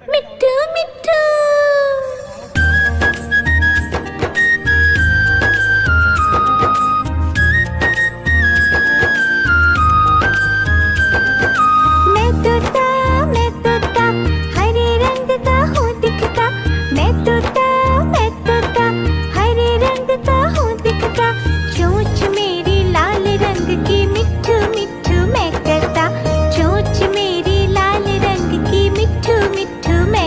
मिट्ठू मिट्ठू। मैं तोता हरे रंग का हूँ दिखता। मैं तोता हरे रंग का हूँ दिखता। चोंच मेरी लाल रंग की मिट्ठू मिट्ठू मैं करता। चोंच मेरी लाल रंग की मिट्ठू मिट्ठू मैं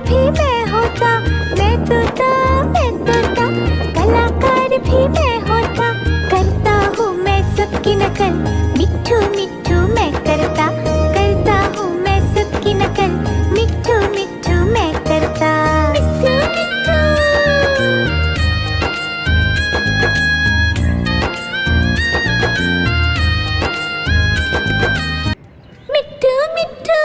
भी मैं होता, मैं तोता, मैं तोता, कलाकार भी मैं होता। करता हूँ मैं सबकी नकल, मिट्ठू मिट्ठू मैं करता हूँ मैं सबकी नकल, मिट्ठू मिट्ठू मैं करता। मिट्ठू मिट्ठू मिट्ठू मिट्ठू।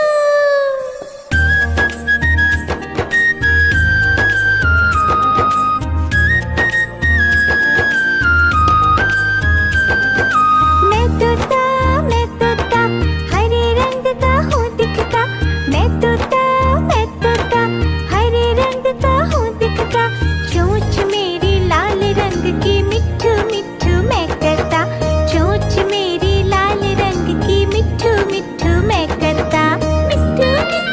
मैं तोता, हरे रंग का हूँ दिखता। मैं तोता, हरे रंग का हूँ दिखता। चोंच मेरी लाल रंग की, मिट्ठू मिट्ठू मैं करता। चोंच मेरी लाल रंग की, मिट्ठू मिट्ठू मैं करता। मिट्ठू मिट्ठू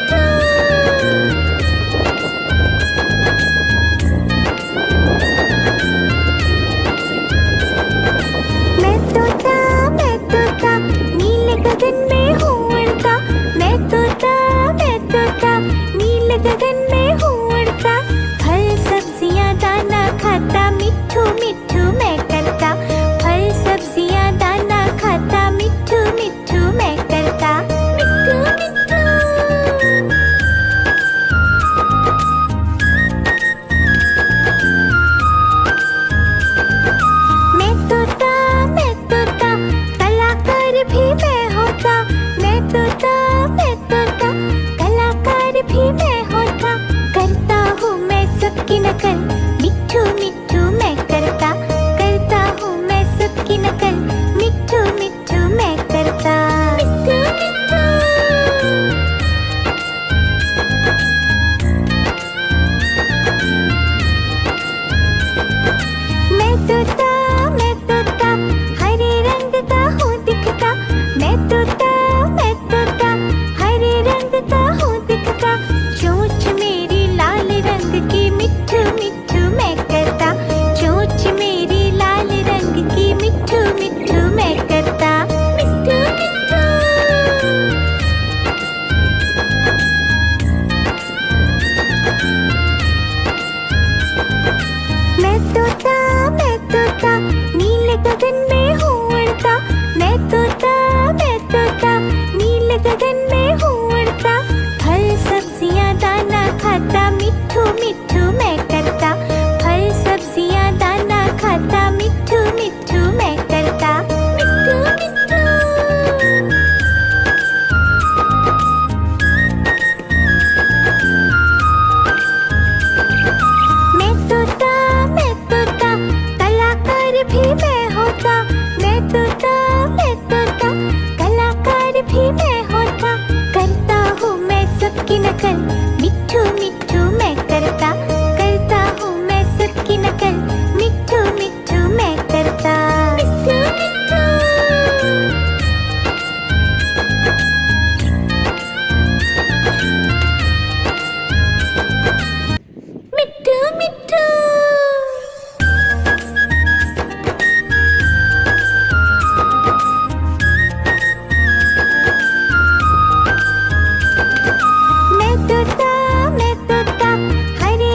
मैं तोता, नीले गगन में हूँ उड़ता। मैं तोता, नीले गगन में हूँ उड़ता। फल सब्जियाँ दाना खाता, मिट्ठू मिट्ठू मैं करता। फल सब्जियाँ दाना खाता, मिट्ठू मिट्ठू मैं करता। मिट्ठू मिट्ठू मैं तोता, कलाकार भी मैं होता। मैं तोता, कलाकार भी मैं होता। करता हूँ मैं सबकी नकल, मिट्ठू मिट्ठू मैं करता हूँ मैं सबकी नकल, मिट्ठू मिट्ठू मैं करता। मिट्ठू मिट्ठू मैं तोता, हरे रंग का हूँ दिखता। मैं तोता, हरे रंग का हूँ दिखता। चोंच मेरी लाल रंग की, मिट्ठू मिट्ठू मैं करता। चोंच मेरी लाल रंग की, मिट्ठू मिट्ठू मैं करता। मिट्ठू मिट्ठू मैं तोता, नीले गगन में हूँ उड़ता। मैं तोता, नीले गगन में हूँ उड़ता। फल सब्जियाँ दाना खाता, मिट्ठू मिट्ठू मैं करता। फल सब्जियाँ दाना खाता, मिट्ठू मिट्ठू मैं करता। मिट्ठू मिट्ठू मैं तोता, कलाकार भी मैं होता। मैं तोता, कलाकार भी मैं होता। करता हूँ मैं सबकी नकल, मिट्ठू मिट्ठू मैं करता हूँ मैं सबकी नकल, मिट्ठू मिट्ठू मैं करता। मिट्ठू मिट्ठू मिट्ठू मिट्ठू मैं तोता, हरे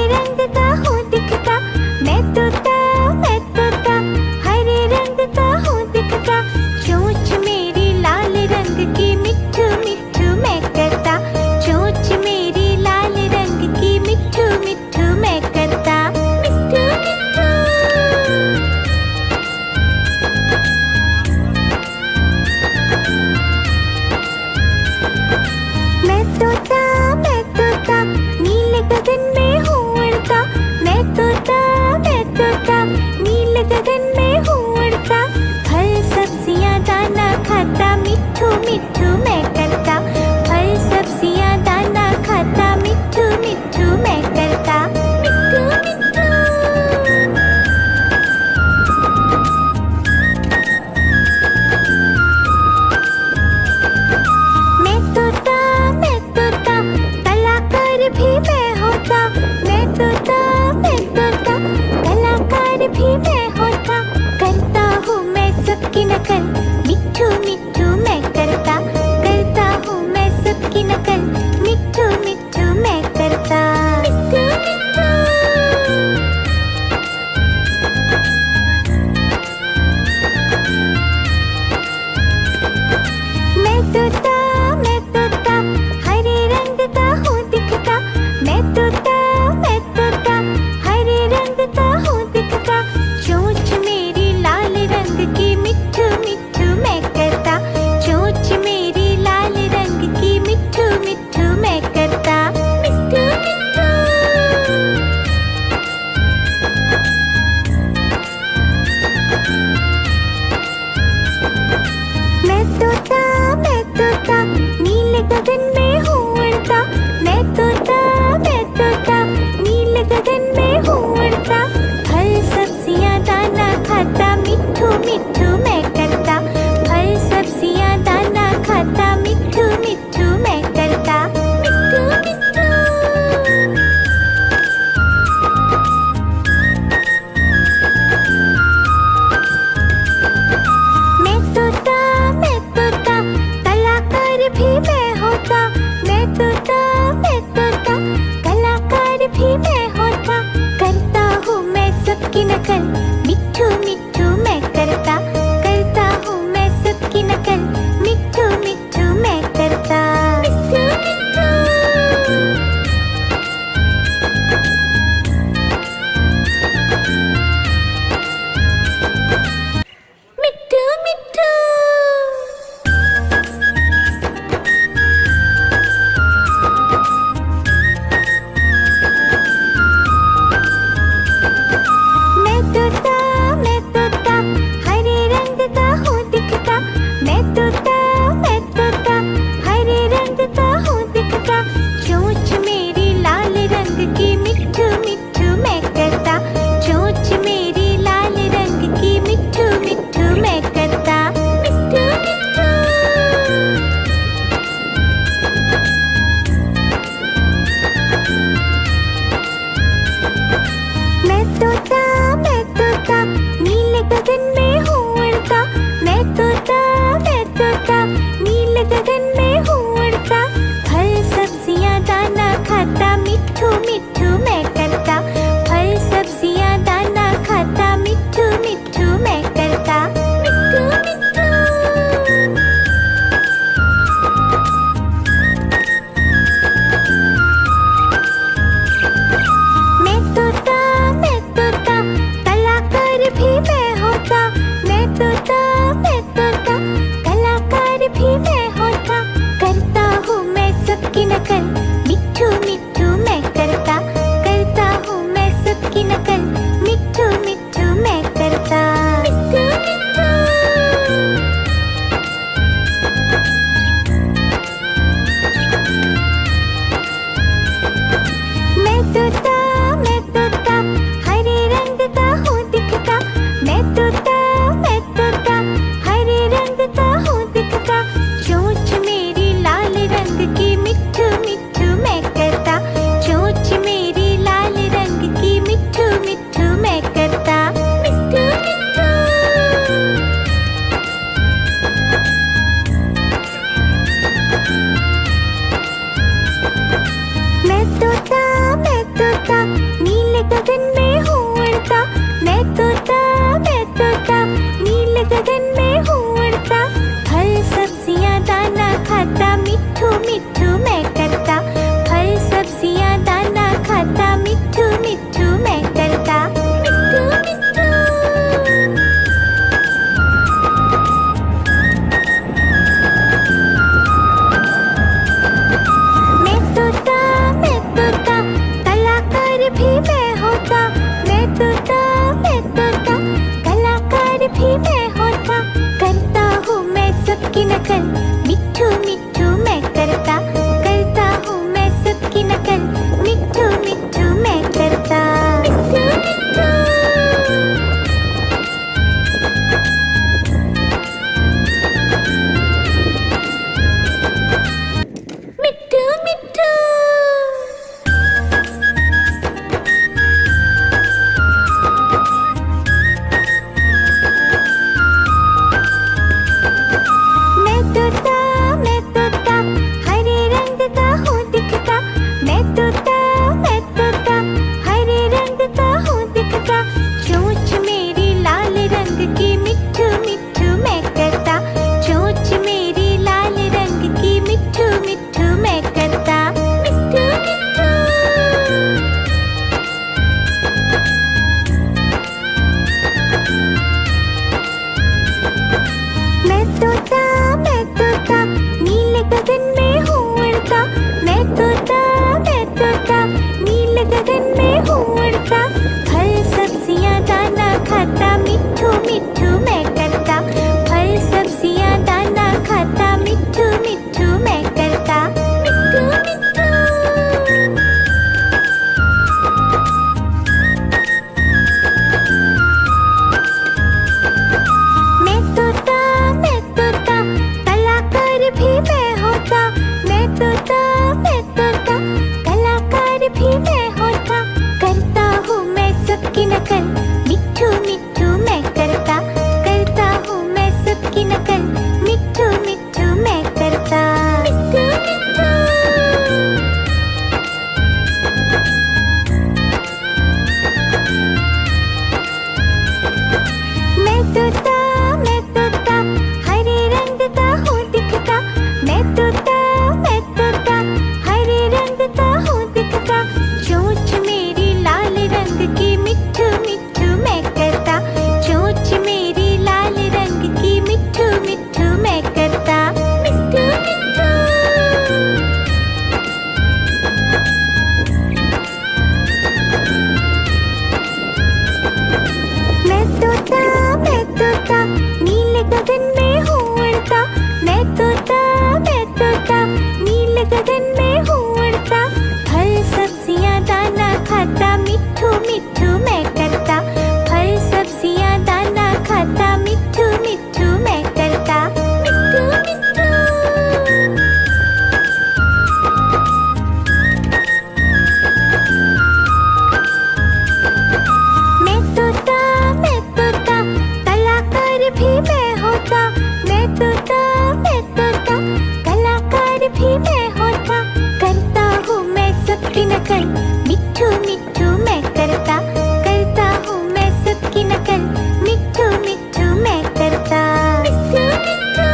में मिट्ठू मिट्ठू मैं करता, करता हूँ मैं सबकी नकल, मिट्ठू मिट्ठू मैं करता। मिट्ठू मिट्ठू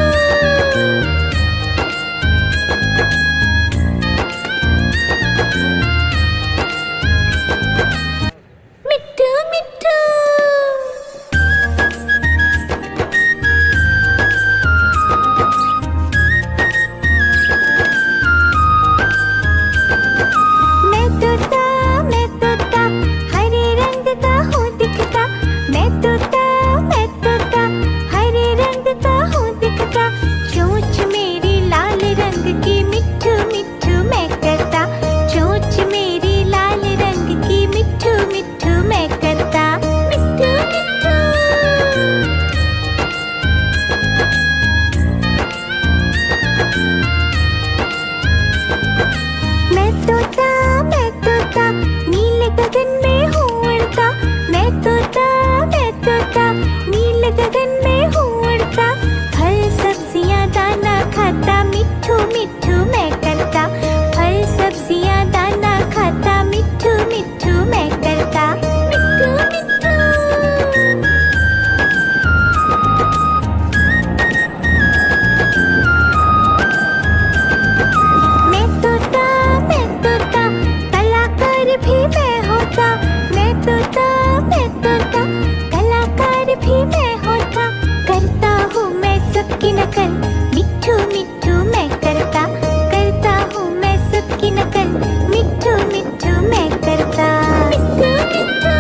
मिट्ठू मिट्ठू। मैं तोता हरे रंग का हूँ दिखता, मैं तोता हरे रंग का हूँ दिखता। चोंच मेरी लाल रंग की मिट्ठू मिट्ठू मैं करता, चोंच मेरी लाल रंग की मिट्ठू मिट्ठू मैं करता। मिट्ठू मिट्ठू मैं तोता नीले गगन में हूँ उड़ता, मैं तोता नीले गगन में हूँ उड़ता। फल सब्जियाँ दाना खाता, मिट्ठू मिट्ठू मैं करता, फल सब्जियाँ दाना खाता, मिट्ठू मिट्ठू मैं करता। मिट्ठू मिट्ठू मैं तोता कलाकार भी मैं होता, मैं तोता कलाकार भी मैं होता। करता हूँ मैं सबकी नकल, मिट्ठू मिट्ठू मैं करता, करता हूँ मैं सबकी नकल, मिट्ठू मिट्ठू मैं करता। मिट्ठू मिट्ठू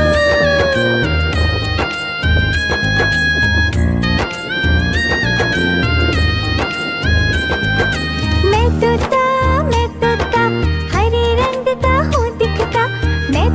मैं तोता हरे रंग का हूँ दिखता, मैं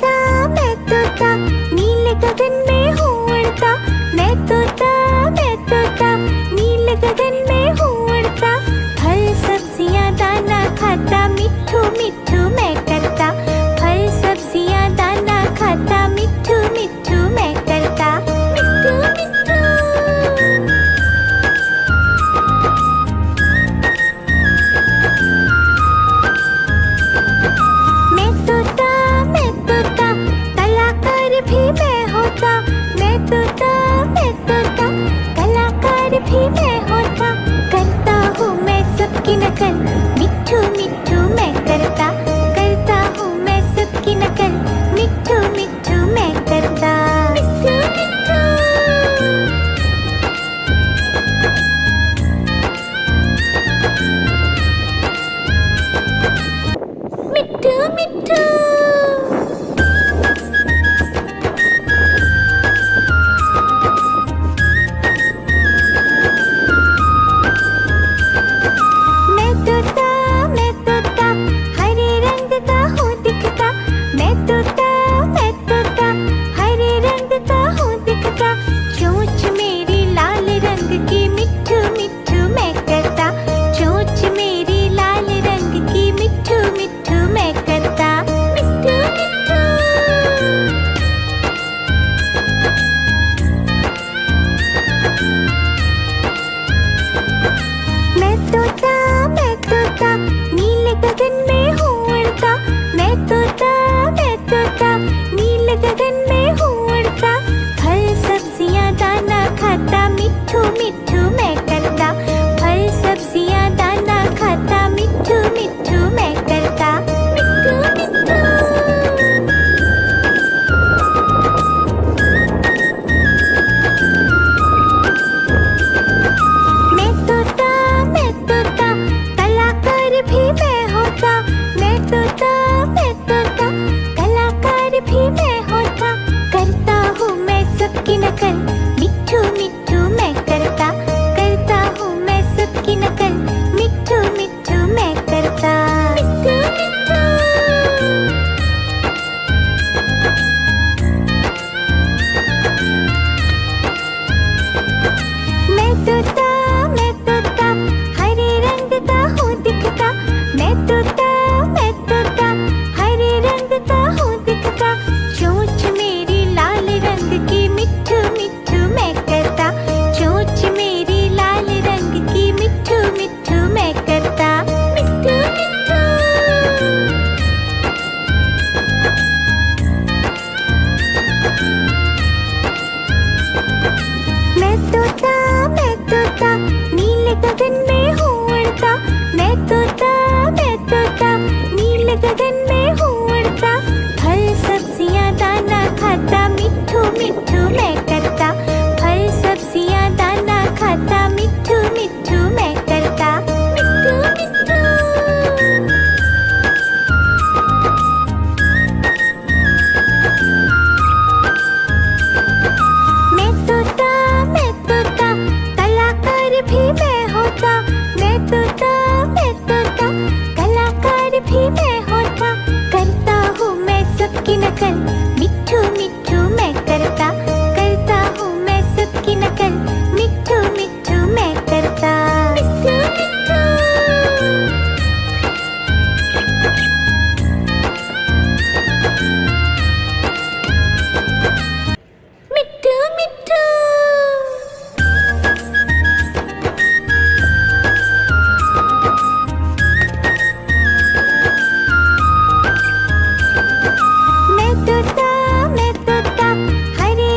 तोता नीले गगन में हूँ उड़ता। मैं तोता नीले गगन में हूँ उड़ता। फल सब्जियाँ दाना खाता, मिट्ठू मिट्ठू मैं करता। फल सब्जियाँ दाना खाता, मिट्ठू मिट्ठू मैं करता। मिट्ठू मिट्ठू। मैं तोता कलाकार भी मैं होता। मैं तोता कलाकार भी मैं होता। करता हूँ मैं सबकी नकल, मिट्ठू मिट्ठू मैं करता। करता हूँ मैं सबकी नकल, मिट्ठू मिट्ठू मैं करता। मिट्ठू मिट्ठू। मिट्ठू मिट्ठू। मैं तोता हरे रंग का हूँ दिखता। मैं तोता हरे रंग का हूँ दिखता। चोंच मेरी लाल रंग की, मिट्ठू मिट्ठू मैं करता। चोंच मेरी लाल रंग की, मिट्ठू मिट्ठू मैं करता। मिट्ठू मिट्ठू। मैं तोता नीले गगन में हूँ उड़ता। मैं तोता नीले गगन में हूँ उड़ता। फल सब्जियाँ दाना खाता, मिट्ठू मिट्ठू मैं करता। फल सब्जियाँ दाना खाता, मिट्ठू मिट्ठू मैं करता। मिट्ठू मिट्ठू। मैं तोता कलाकार भी मैं होता। मैं तोता कलाकार भी मैं होता। करता हूँ मैं सबकी नकल, मिट्ठू मिट्ठू मैं करता। करता हूँ मैं सबकी नकल, मिट्ठू मिट्ठू मैं करता। मिट्ठू मिट्ठू। मैं तोता हरे रंग का हूँ दिखता। मैं तोता हरे रंग का हूँ दिखता। चोंच मेरी लाल रंग की, मिट्ठू मिट्ठू मैं करता। चोंच मेरी लाल रंग की, मिट्ठू मिट्ठू मैं करता। मिट्ठू मिट्ठू। मैं तोता नीले गगन में हूँ उड़ता। मैं तोता नीले गगन में हूँ उड़ता। फल सब्जियाँ दाना खाता, मिट्ठू मिट्ठू मैं करता। फल सब्जियाँ दाना खाता, मिट्ठू मिट्ठू मैं करता। मिट्ठू मिट्ठू। मैं तोता कलाकार भी मैं होता। मैं तोता कलाकार भी मैं होता। करता हूँ मैं सबकी नकल, मिट्ठू मिट्ठू मैं करता। करता हूँ मैं सबकी नकल, मिट्ठू मिट्ठू मैं करता। मिट्ठू मिट्ठू। मिट्ठू मिट्ठू। मैं तोता हरे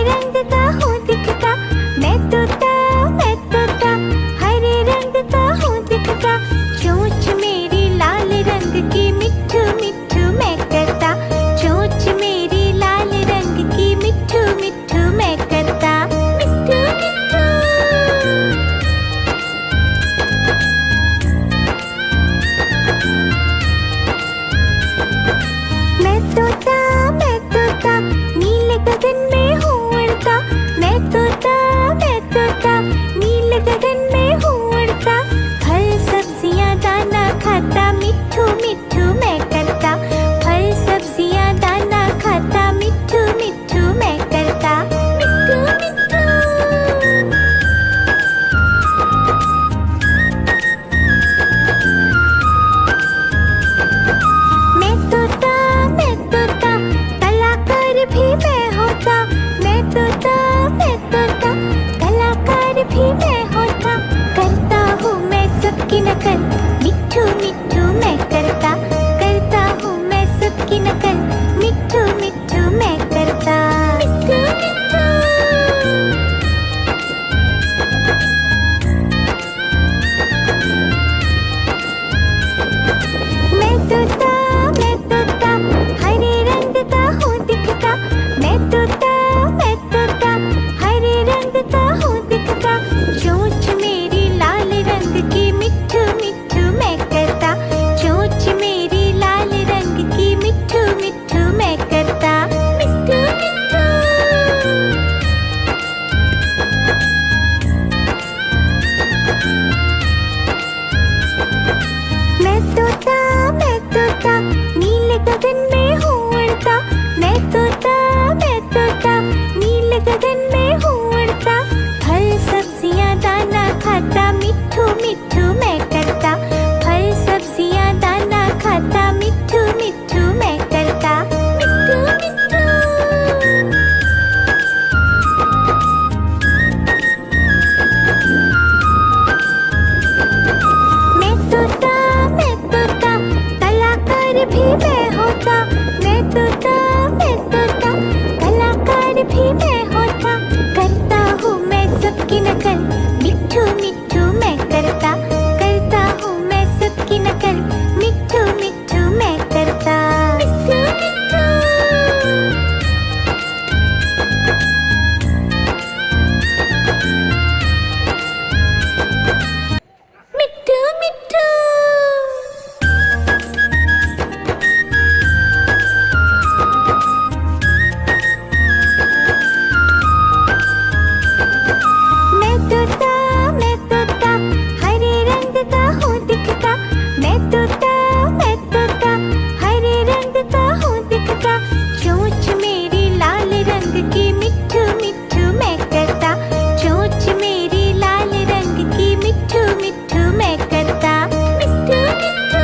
रंग की मिट्ठू मिट्ठू मैं करता, चोंच मेरी लाल रंग की मिट्ठू मिट्ठू मैं करता, मिट्ठू मिट्ठू।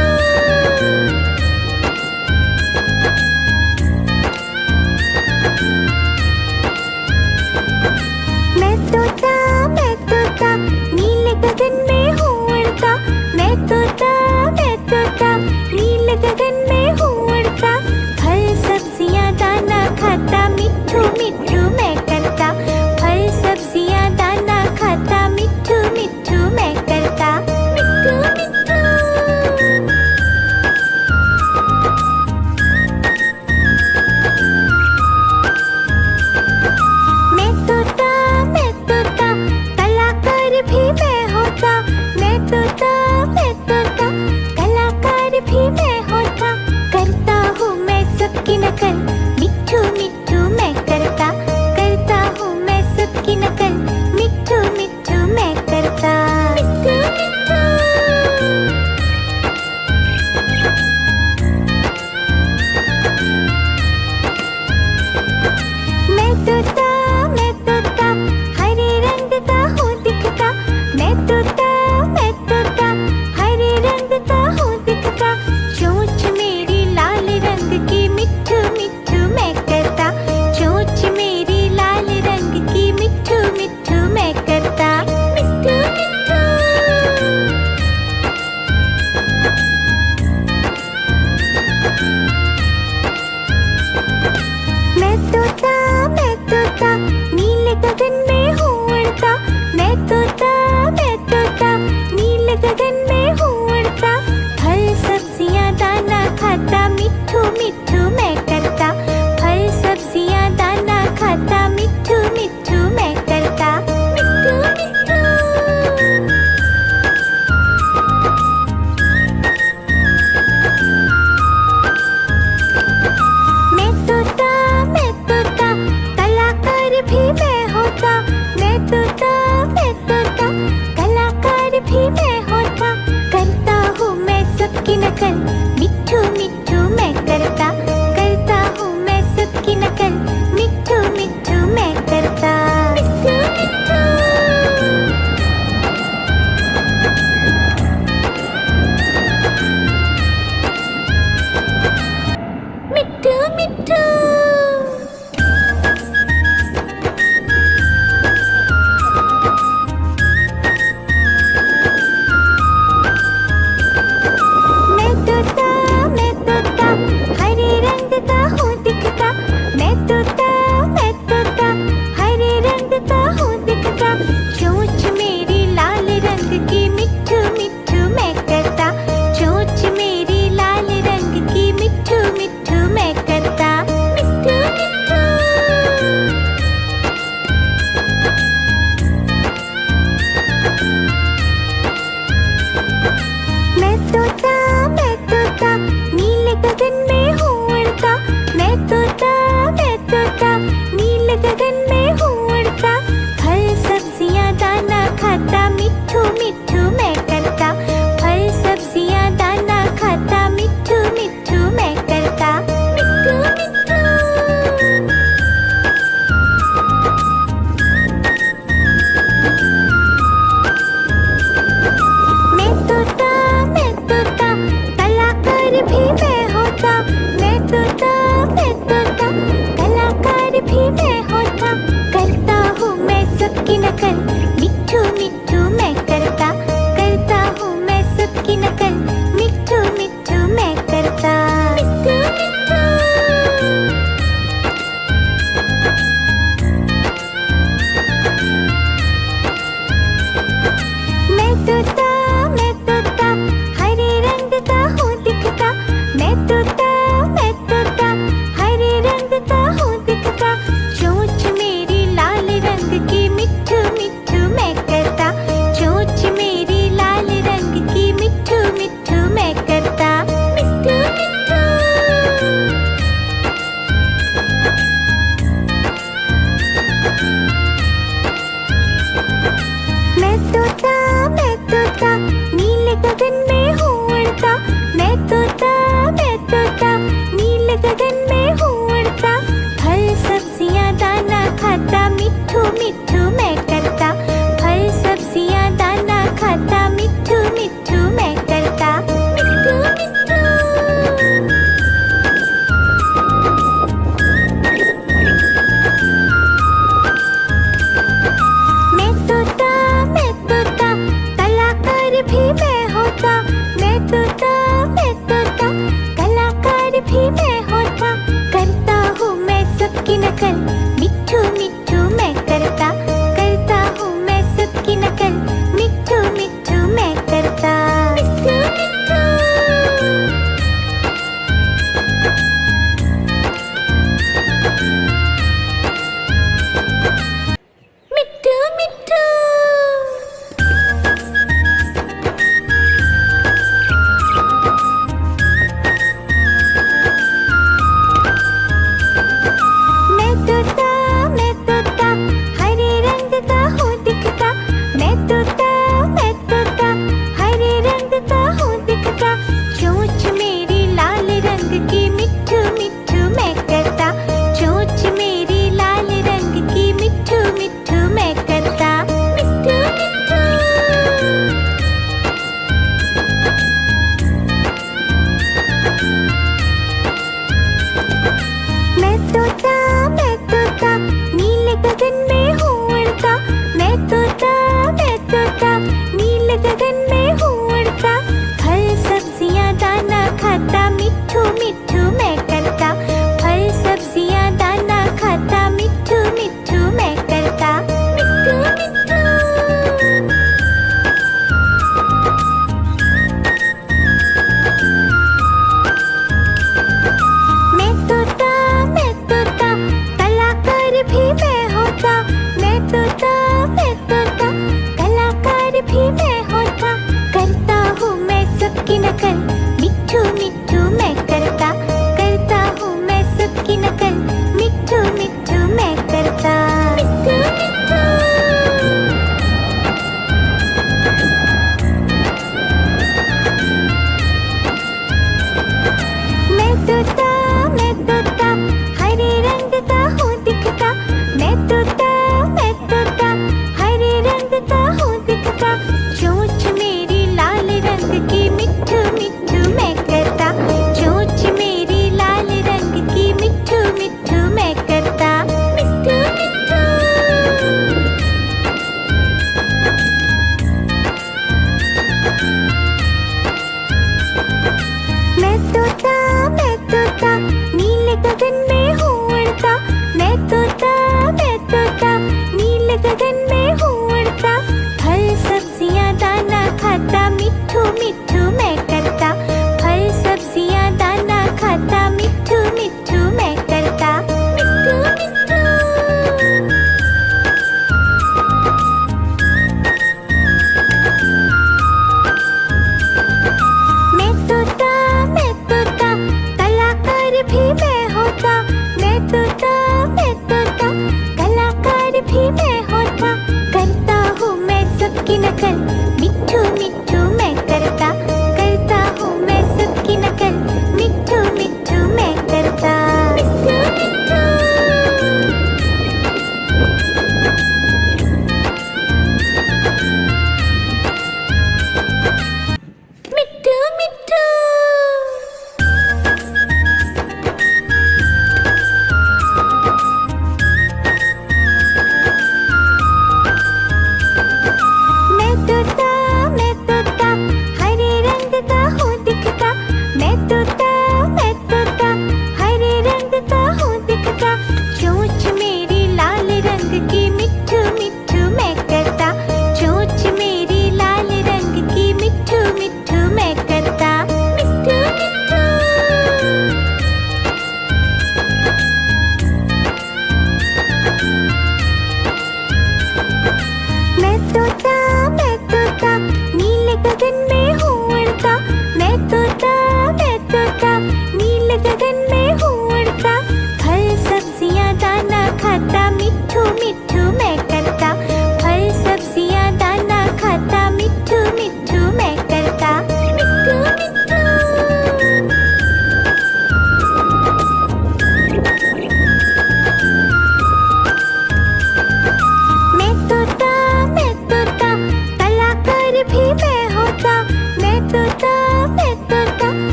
मैं तोता नीले गगन में हूँ उड़ता, मैं तोता नीले गगन में हूँ उड़ता, फल सब्जियाँ दाना खाता, मिट्ठू मिट्ठू शकल